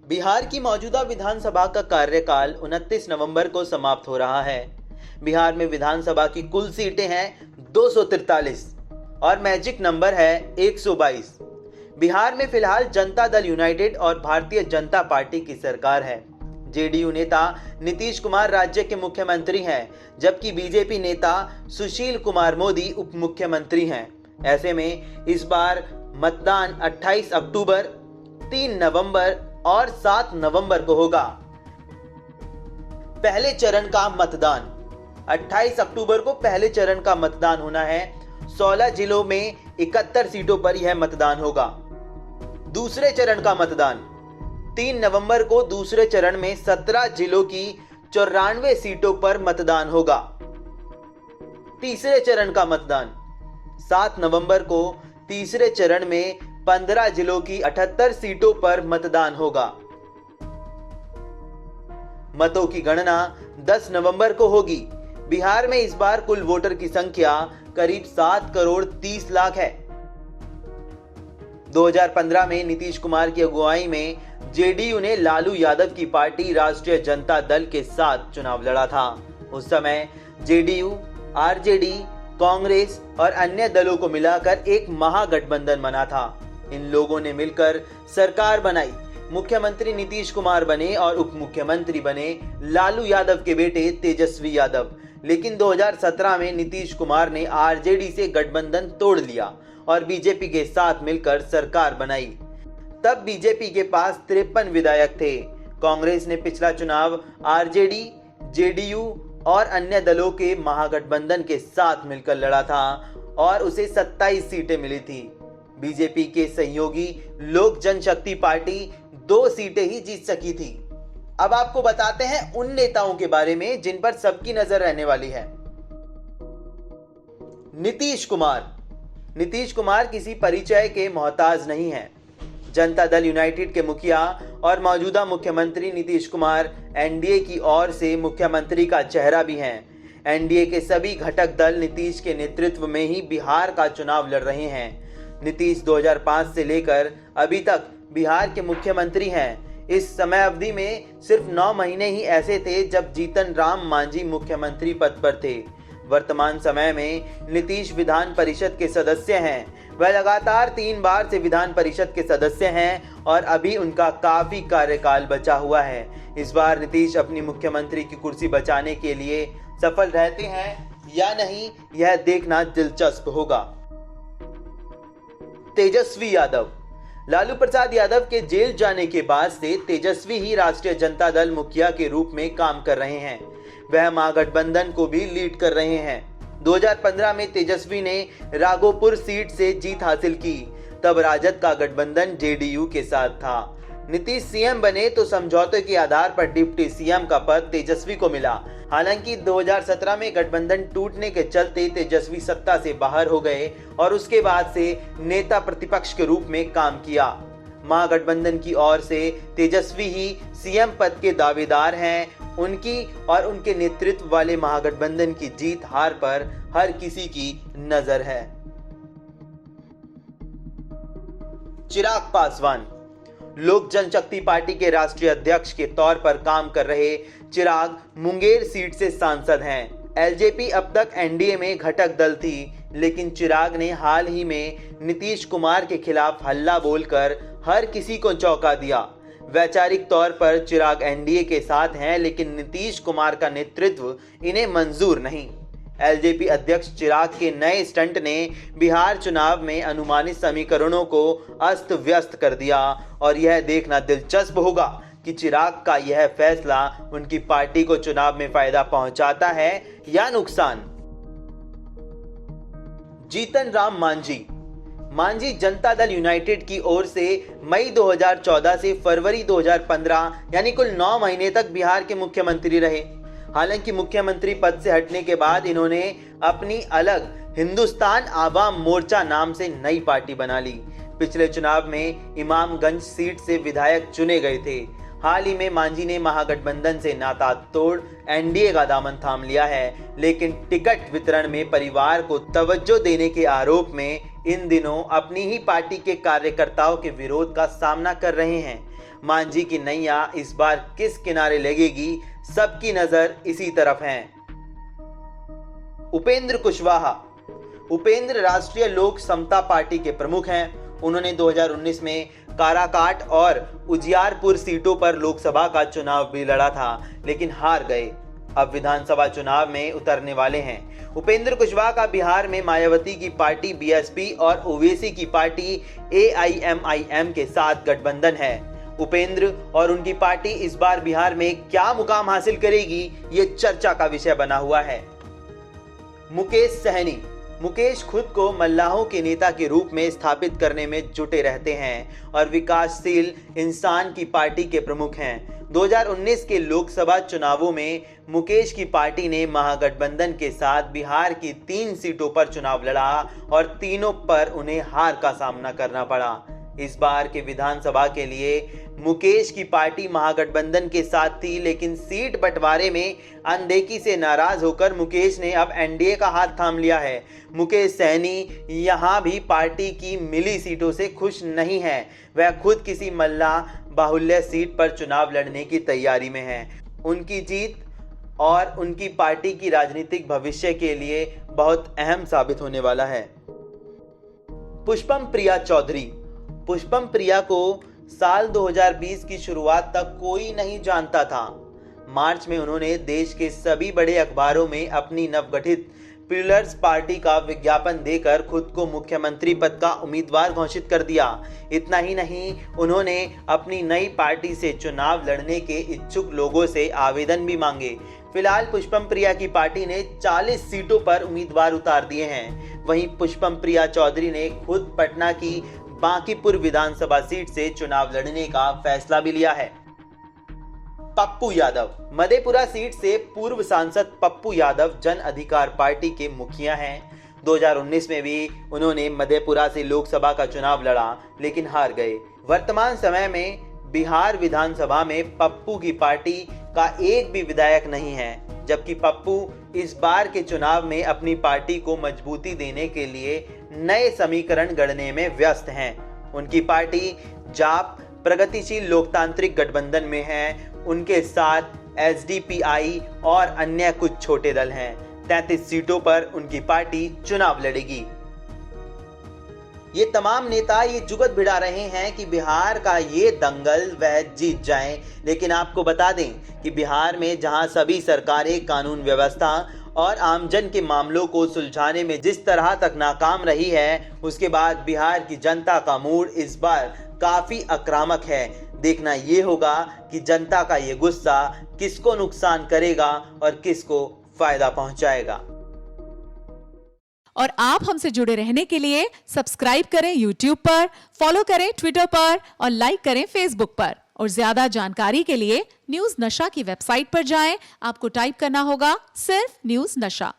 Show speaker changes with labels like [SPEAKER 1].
[SPEAKER 1] बिहार की मौजूदा विधानसभा का कार्यकाल 29 नवंबर को समाप्त हो रहा है। बिहार में विधानसभा की कुल सीटें हैं 243 और मैजिक नंबर है 122। बिहार में फिलहाल जनता दल यूनाइटेड और भारतीय जनता पार्टी की सरकार है। जेडीयू नेता नीतीश कुमार राज्य के मुख्यमंत्री हैं, जबकि बीजेपी नेता सुशील कुमार मोदी उप मुख्यमंत्री हैं। ऐसे में इस बार मतदान 28 अक्टूबर, 3 नवंबर और 7 नवंबर को होगा। पहले चरण का मतदान 28 अक्टूबर को पहले चरण का मतदान होना है। 16 जिलों में 71 सीटों पर यह मतदान होगा। दूसरे चरण का मतदान 3 नवंबर को दूसरे चरण में 17 जिलों की 94 सीटों पर मतदान होगा। तीसरे चरण का मतदान 7 नवंबर को तीसरे चरण में 15 जिलों की 78 सीटों पर मतदान होगा। मतों की गणना 10 नवंबर को होगी। बिहार में इस बार कुल वोटर की संख्या करीब 7 करोड़ 30 लाख है। 2015 में नीतीश कुमार की अगुवाई में जेडीयू ने लालू यादव की पार्टी राष्ट्रीय जनता दल के साथ चुनाव लड़ा था। उस समय जेडीयू, आरजेडी, कांग्रेस और अन्य दलों को मिलाकर एक महागठबंधन बना था। इन लोगों ने मिलकर सरकार बनाई। मुख्यमंत्री नीतीश कुमार बने और उप मुख्यमंत्री बने लालू यादव के बेटे तेजस्वी यादव। लेकिन 2017 में नीतीश कुमार ने आरजेडी से गठबंधन तोड़ लिया और बीजेपी के साथ मिलकर सरकार बनाई। तब बीजेपी के पास 53 विधायक थे। कांग्रेस ने पिछला चुनाव आरजेडी, जेडीयू और अन्य दलों के महागठबंधन के साथ मिलकर लड़ा था और उसे 27 सीटें मिली थी। बीजेपी के सहयोगी लोक जनशक्ति पार्टी 2 सीटें ही जीत सकी थी। अब आपको बताते हैं उन नेताओं के बारे में जिन पर सबकी नजर रहने वाली है। नीतीश कुमार किसी परिचय के मोहताज नहीं है। जनता दल यूनाइटेड के मुखिया और मौजूदा मुख्यमंत्री नीतीश कुमार एनडीए की ओर से मुख्यमंत्री का चेहरा भी हैं। एनडीए के सभी घटक दल नीतीश के नेतृत्व में ही बिहार का चुनाव लड़ रहे हैं। नीतीश 2005 से लेकर अभी तक बिहार के मुख्यमंत्री हैं। इस समय अवधि में सिर्फ 9 महीने ही ऐसे थे जब जीतन राम मांझी मुख्यमंत्री पद पर थे। वर्तमान समय में नीतीश विधान परिषद के सदस्य हैं। वह लगातार 3 बार से विधान परिषद के सदस्य हैं और अभी उनका काफी कार्यकाल बचा हुआ है। इस बार नीतीश अपनी मुख्यमंत्री की कुर्सी बचाने के लिए सफल रहते हैं या नहीं, यह देखना दिलचस्प होगा। तेजस्वी यादव। लालू प्रसाद यादव के जेल जाने के बाद से तेजस्वी ही राष्ट्रीय जनता दल मुखिया के रूप में काम कर रहे हैं। वह महागठबंधन को भी लीड कर रहे हैं। 2015 में तेजस्वी ने राघोपुर सीट से जीत हासिल की। तब राजद का गठबंधन जेडीयू के साथ था। नीतीश सीएम बने तो समझौते के आधार पर डिप्टी सीएम का पद तेजस्वी को मिला। हालांकि 2017 में गठबंधन टूटने के चलते तेजस्वी सत्ता से बाहर हो गए और उसके बाद से नेता प्रतिपक्ष के रूप में काम किया। महागठबंधन की ओर से तेजस्वी ही सीएम पद के दावेदार हैं। उनकी और उनके नेतृत्व वाले महागठबंधन की जीत हार पर हर किसी की नजर है। चिराग पासवान। लोक जनशक्ति पार्टी के राष्ट्रीय अध्यक्ष के तौर पर काम कर रहे चिराग मुंगेर सीट से सांसद हैं। एलजेपी अब तक एनडीए में घटक दल थी, लेकिन चिराग ने हाल ही में नीतीश कुमार के खिलाफ हल्ला बोलकर हर किसी को चौंका दिया। वैचारिक तौर पर चिराग एनडीए के साथ हैं, लेकिन नीतीश कुमार का नेतृत्व इन्हें मंजूर नहीं। एलजेपी अध्यक्ष चिराग के नए स्टंट ने बिहार चुनाव में अनुमानित समीकरणों को अस्त व्यस्त कर दिया और यह देखना दिलचस्प होगा कि चिराग का यह फैसला उनकी पार्टी को चुनाव में फायदा पहुंचाता है या नुकसान। जीतन राम मांझी जनता दल यूनाइटेड की ओर से मई 2014 से फरवरी 2015 यानी कुल 9 महीने तक बिहार के मुख्यमंत्री रहे। हालांकि मुख्यमंत्री पद से हटने के बाद इन्होंने अपनी अलग हिंदुस्तान आवाम मोर्चा नाम से नई पार्टी बना ली। पिछले चुनाव में इमामगंज सीट से विधायक चुने गए थे। हाल ही में मांझी ने महागठबंधन से नाता तोड़ एनडीए का दामन थाम लिया है, लेकिन टिकट वितरण में परिवार को तवज्जो देने के आरोप में इन दिनों अपनी ही पार्टी के कार्यकर्ताओं के विरोध का सामना कर रहे हैं। मांझी की नैया इस बार किस किनारे लगेगी, सबकी नजर इसी तरफ है। उपेंद्र कुशवाहा। उपेंद्र राष्ट्रीय लोक समता पार्टी के प्रमुख हैं। उन्होंने 2019 में काराकाट और उजियारपुर सीटों पर लोकसभा का चुनाव भी लड़ा था, लेकिन हार गए। अब विधानसभा चुनाव में उतरने वाले हैं। उपेंद्र कुशवाहा का बिहार में मायावती की पार्टी बीएसपी और ओवैसी की पार्टी एआईएमआईएम के साथ गठबंधन है। उपेंद्र और उनकी पार्टी इस बार बिहार में क्या मुकाम हासिल करेगी, ये चर्चा का विषय बना हुआ है। मुकेश सहनी। मुकेश खुद को मल्लाहों के नेता के रूप में स्थापित करने में जुटे रहते हैं और विकासशील इंसान की पार्टी के प्रमुख हैं। 2019 के लोकसभा चुनावों में मुकेश की पार्टी ने महागठबंधन के साथ बिहार की 3 सीटों पर चुनाव लड़ा और तीनों पर उन्हें हार का सामना करना पड़ा। इस बार के विधानसभा के लिए मुकेश की पार्टी महागठबंधन के साथ थी, लेकिन सीट बंटवारे में अनदेखी से नाराज होकर मुकेश ने अब एनडीए का हाथ थाम लिया है। मुकेश सहनी यहां भी पार्टी की मिली सीटों से खुश नहीं है। वह खुद किसी मल्ला बाहुल्य सीट पर चुनाव लड़ने की तैयारी में है। उनकी जीत और उनकी पार्टी की राजनीतिक भविष्य के लिए बहुत अहम साबित होने वाला है। पुष्पम प्रिया चौधरी। पुष्पम प्रिया को साल 2020 की शुरुआत तक कोई नहीं जानता था। मार्च में उन्होंने देश के सभी बड़े अखबारों में अपनी नवगठित पीपल्स पार्टी का विज्ञापन देकर खुद को मुख्यमंत्री पद का उम्मीदवार घोषित कर दिया। इतना ही नहीं, उन्होंने अपनी नई पार्टी से चुनाव लड़ने के इच्छुक लोगों से आवेदन भी मांगे। फिलहाल पुष्पम प्रिया की पार्टी ने 40 सीटों पर उम्मीदवार उतार दिए हैं। वहीं पुष्पम प्रिया चौधरी ने खुद पटना की बांकीपुर विधानसभा सीट से चुनाव लड़ने का फैसला भी लिया है। पप्पू यादव। मधेपुरा सीट से पूर्व सांसद पप्पू यादव जन अधिकार पार्टी के मुखिया हैं। 2019 में भी उन्होंने मधेपुरा से लोकसभा का चुनाव लड़ा, लेकिन हार गए। वर्तमान समय में बिहार विधानसभा में पप्पू की पार्टी का एक भी विधायक नहीं है, जबकि पप्पू इस बार के चुनाव में अपनी पार्टी को मजबूती देने के लिए नए समीकरण गढ़ने में व्यस्त हैं। उनकी पार्टी जाप प्रगतिशील लोकतांत्रिक गठबंधन में है। उनके साथ एसडीपीआई और अन्य कुछ छोटे दल हैं। 33 सीटों पर उनकी पार्टी चुनाव लड़ेगी। ये तमाम नेता ये जुगत भिड़ा रहे हैं कि बिहार का ये दंगल वह जीत जाएं, लेकिन आपको बता दें कि बिहार में जहां सभी सरकारें कानून व्यवस्था और आमजन के मामलों को सुलझाने में जिस तरह तक नाकाम रही है, उसके बाद बिहार की जनता का मूड इस बार काफी आक्रामक है। देखना ये होगा कि जनता का ये गुस्सा किसको नुकसान करेगा और किसको फायदा पहुंचाएगा।
[SPEAKER 2] और आप हमसे जुड़े रहने के लिए सब्सक्राइब करें YouTube पर, फॉलो करें Twitter पर और लाइक करें Facebook पर। और ज्यादा जानकारी के लिए न्यूज़ नशा की वेबसाइट पर जाएं। आपको टाइप करना होगा सिर्फ न्यूज़ नशा।